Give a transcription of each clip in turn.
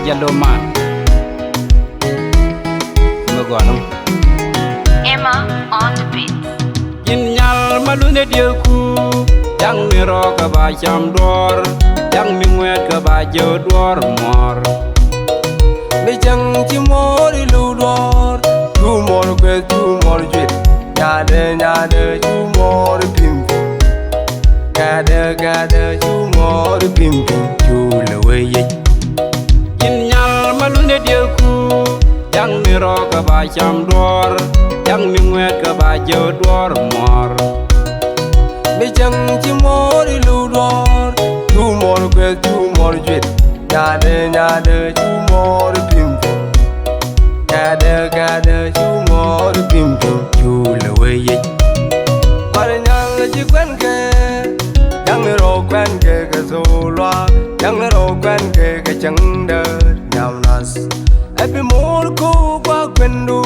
yellow man. Emma on the beat. In yal malune dioku, yang mi roka ba cham dor, yang mi wet ka ba jo dor mor. Mi chang chi mor lu dor, tu mor ke tu mor jit, nya de tu mor pim, ga de tu mor pim tu le we ye. In yal malune dioku, yang mi roka ba cham dor, yang mi wet ka ba jo dor mor. Mi chang chi mor lu dor, tu mor ke tu mor jit, nya de tu mor pim, ga de tu mor pim tu le we ye. Par nyang chi quen ke, yang ro quen ke so loa, yang ro quen ke chang de nyam nas. Epi mor ko qua quen du,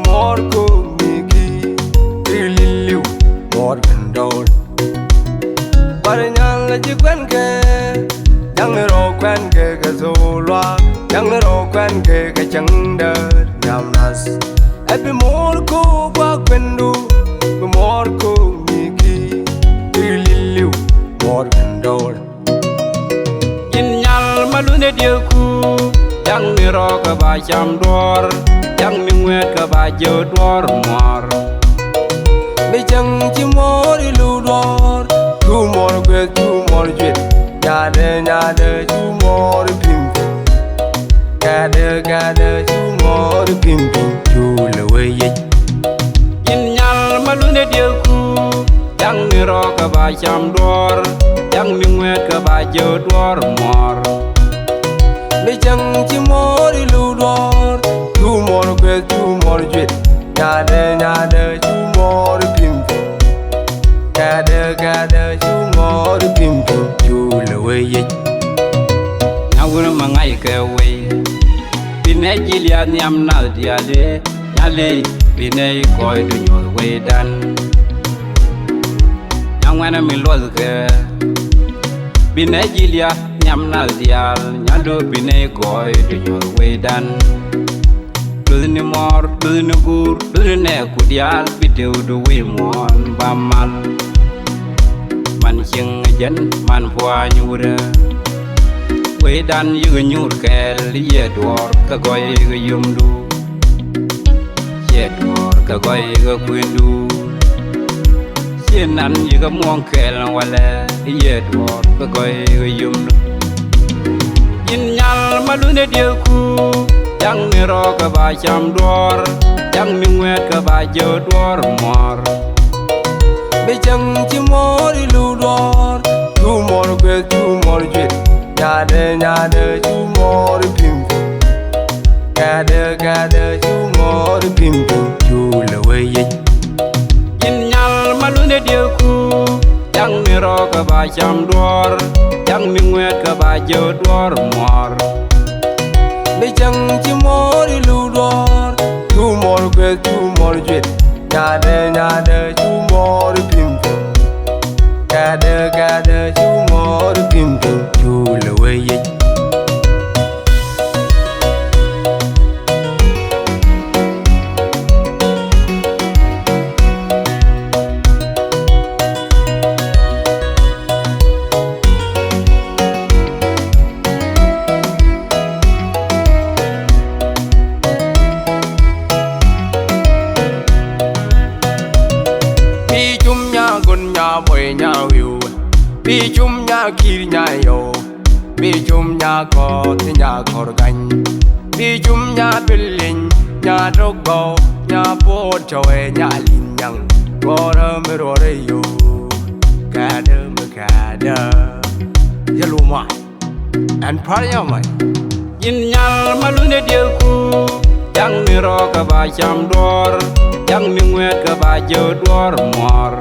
mor ko mi ki, liu mor quen đâu. Par nyang chi quen ke, yang ro quen ke so loa, yang ro quen ke chang de nyam nas. Epi mor ko qua quen du, mor ko mi ki, liu mor quen đâu. In yal malune dioku, yang mi roka ba cham dor, yang mi wet ka ba jo dor mor. Mi chang chi mor lu dor, tu mor ke tu mor jit, nya de tu mor pim, ga de tu mor pim tu le we ye. In yal malune dioku, yang mi roka ba cham dor, yang mi wet ka ba jo dor mor. Mi chang chi mor lu dor, tu mor ke tu mor jit, nya de tu mor pim, ga de tu mor pim tu le we ye. Nyawuna mangai ke we, bine jilia nyam na diale, nyale bine koi du nyol we dan. Nyangwana mi loz ke, bine jilia nyam na dial, nyado bine koi du nyol we dan. Luzini mor, luzini gur, luzini kudial, bideu du we mon bamal. Man ching jen, man pua nyura. We dan yu nyur kel, ye dor ka goy ga yumdu. Ye dor ka goy ga kwindu. Ye nan yu ga mong kel wala, ye dor ka goy ga yumdu. In nyal malune dioku, yang mi roka ba cham dor, yang mi wet ka ba jo dor mor. Mi chang chi mor lu dor, tu mor ke tu mor jit, nya de tu mor pim, ga de tu mor pim tu le we ye. In nyal malune dioku, yang mi roka ba cham dor, yang mi wet ka ba jo dor mor. Mi chang chi mor lu dor, tu mor ke tu mor jit, nya de tu mor pim, ga de tu mor pim tu le we ye. Boy nya wiu, bi chum nya kir nya yo, bi chum nya ko ti nya kor gan, bi chum nya bilin nya dogo nya po choe nya lin yang, gora me ro re yo, kada me kada, yalu ma, and parya mai. In nyal malune dioku, yang mi roka ba cham dor, yang mi wet ka ba jo dor mor.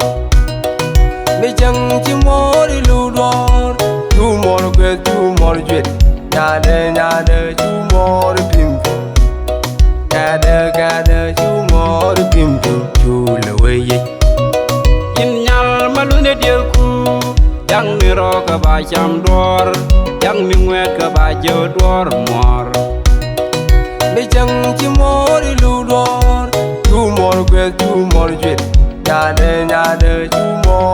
Mi chang chi mor lu dor, tu mor ke tu mor jit, nya de tu mor pim, ga de tu mor pim tu le we ye. In nyal malune dioku, Yang ni ro ka ba cham dor Yang ni ngwet ka ba jo dor mor Bi chang chi mor lu dor chu mor quê chu mor duyệt nhà de chu mor